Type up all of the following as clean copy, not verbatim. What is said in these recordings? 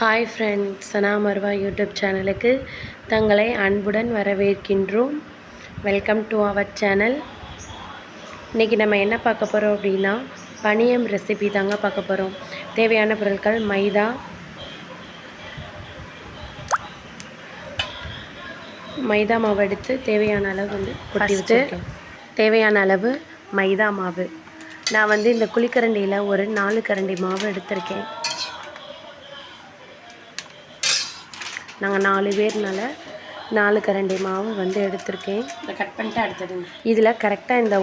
Hi friends, Sana Marwa YouTube சேனலுக்கு தங்களை அன்புடன் வரவேற்கின்றோம். Welcome to our channel. இன்றைக்கி நம்ம என்ன பார்க்க போகிறோம் அப்படின்னா, பனியம் ரெசிபி தாங்க பார்க்க போகிறோம். தேவையான பொருட்கள் மைதா மாவு எடுத்து தேவையான அளவு கொட்டி வச்சுருக்கேன். தேவையான அளவு மைதா மாவு. நான் இந்த குழிக்கரண்டியில் ஒரு 4 கரண்டி மாவு எடுத்திருக்கேன். நாங்கள் 4 பேர்னால 4 கரண்டி மாவு எடுத்திருக்கேன். இதை கட் பண்ணிட்டு அடுத்ததுங்க. இதில் கரெக்டாக இந்த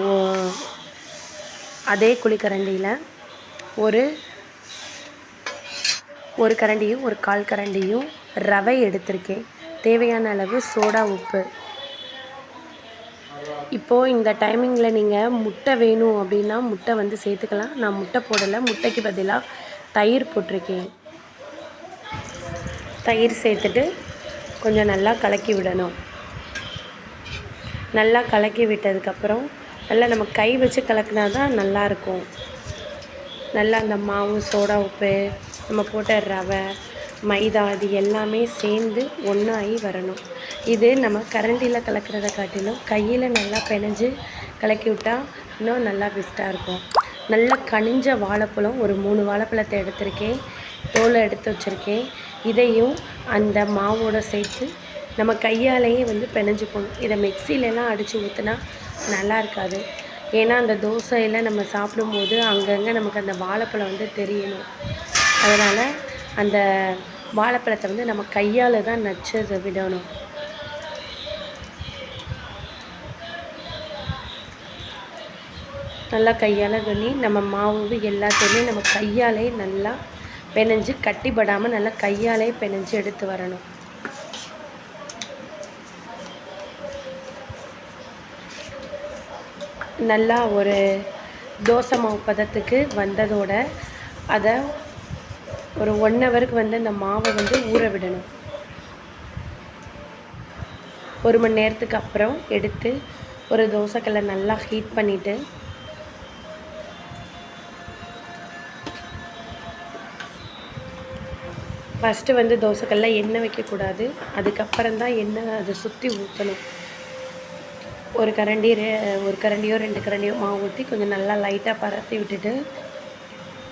அதே குழிக்கரண்டியில் ஒரு கரண்டியும் ஒரு 1/4 கரண்டியும் ரவை எடுத்திருக்கேன். தேவையான அளவு சோடா உப்பு. இப்போது இந்த டைமிங்கில் நீங்கள் முட்டை வேணும் அப்படின்னா முட்டை சேர்த்துக்கலாம். நான் முட்டை போடலை, முட்டைக்கு பதிலாக தயிர் போட்டிருக்கேன். தயிர் சேர்த்துட்டு கொஞ்சம் நல்லா கலக்கி விடணும். நல்லா கலக்கி விட்டதுக்கப்புறம் நல்லா நம்ம கை வச்சு கலக்கினா தான் நல்லாயிருக்கும். நல்லா அந்த மாவு, சோடா உப்பு, நம்ம போட்ட ரவை, மைதா இது எல்லாமே சேர்ந்து ஒன்றாகி வரணும். இது நம்ம கரண்டியில் கலக்கிறத காட்டிலும் கையில் நல்லா பிணைஞ்சு கலக்கி விட்டால் இன்னும் நல்லா பெஸ்ட்டாக இருக்கும். நல்லா கனிஞ்ச வாழைப்பழம் ஒரு 3 வாழைப்பழத்தை எடுத்திருக்கேன். தோலை எடுத்து வச்சுருக்கேன். இதையும் அந்த மாவோடு சேர்த்து நம்ம கையாலேயே பிணைஞ்சிக்கணும். இதை மிக்சிலெலாம் அடித்து ஊற்றினா நல்லா இருக்காது. ஏன்னா அந்த தோசையில் நம்ம சாப்பிடும்போது அங்கங்கே நமக்கு அந்த வாழைப்பழம் தெரியணும். அதனால் அந்த வாழைப்பழத்தை நம்ம கையால் தான் நச்சு விடணும். நல்லா கையால் பண்ணி நம்ம மாவு எல்லாத்தையுமே நம்ம கையாலே நல்லா பிணைஞ்சு கட்டிப்படாமல் நல்லா கையாலே பிணைஞ்சு எடுத்து வரணும். நல்லா ஒரு தோசை மாவு பதத்துக்கு வந்ததோட அதை ஒரு 1 ஹவருக்கு அந்த மாவை ஊற விடணும். 1 மணி நேரத்துக்கு அப்புறம் எடுத்து ஒரு தோசைக்கல்லை நல்லா ஹீட் பண்ணிவிட்டு ஃபஸ்ட்டு தோசைக்கல்ல எண்ணெய் வைக்கக்கூடாது. அதுக்கப்புறம் தான் எண்ணெய் அதை சுற்றி ஊற்றணும். ஒரு கரண்டியோ 2 கரண்டியோ மாவு ஊற்றி கொஞ்சம் நல்லா லைட்டாக பரத்தி விட்டுட்டு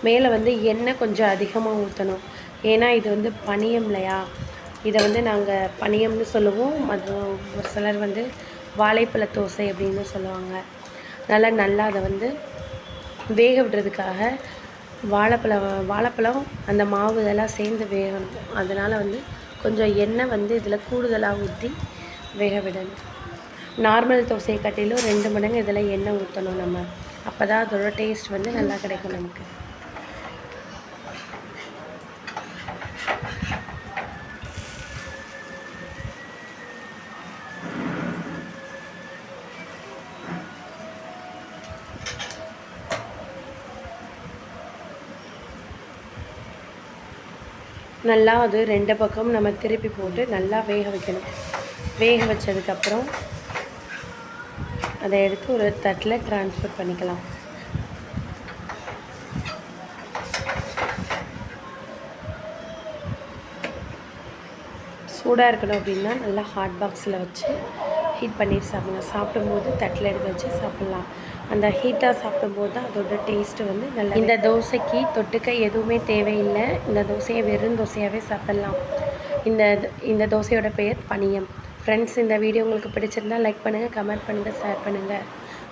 மேலே எண்ணெய் கொஞ்சம் அதிகமாக ஊற்றணும். ஏன்னா இது பனியம் இல்லையா, இதை நாங்கள் பனியம்னு சொல்லுவோம். அது ஒரு சிலர் வாழைப்பழ தோசை அப்படின்னு சொல்லுவாங்க. நல்லா அதை வேக விடுறதுக்காக வாழைப்பழம் அந்த மாவு இதெல்லாம் சேர்ந்து வேகணும். அதனால் கொஞ்சம் எண்ணெய் இதில் கூடுதலாக ஊற்றி வேக விடணும். நார்மல் தோசையை காட்டிலும் 2 மடங்கு இதில் எண்ணெய் ஊற்றணும் நம்ம. அப்போ தான் அதோட டேஸ்ட் நல்லா கிடைக்கும் நமக்கு. நல்லா அது 2 பக்கமும் நம்ம திருப்பி போட்டு நல்லா வேக வைக்கணும். வேக வச்சதுக்கப்புறம் அதை எடுத்து ஒரு தட்டில் ட்ரான்ஸ்ஃபர் பண்ணிக்கலாம். சூடாக இருக்கணும் அப்படின்னா நல்லா ஹாட் பாக்ஸில் வச்சு ஹீட் பண்ணி சாப்பிடலாம். சாப்பிடும்போது தட்டில் எடுத்து வச்சு சாப்பிட்லாம். அந்த ஹீட்டாக சாப்பிடும்போது தான் அதோட டேஸ்ட்டு நல்லா. இந்த தோசைக்கு தொட்டுக்க எதுவுமே தேவையில்லை. இந்த தோசையை வெறும் தோசையாகவே சாப்பிட்லாம். இந்த தோசையோட பெயர் பனியம். ஃப்ரெண்ட்ஸ், இந்த வீடியோ உங்களுக்கு பிடிச்சிருந்தால் லைக் பண்ணுங்கள், கமெண்ட் பண்ணுங்கள், ஷேர் பண்ணுங்கள்.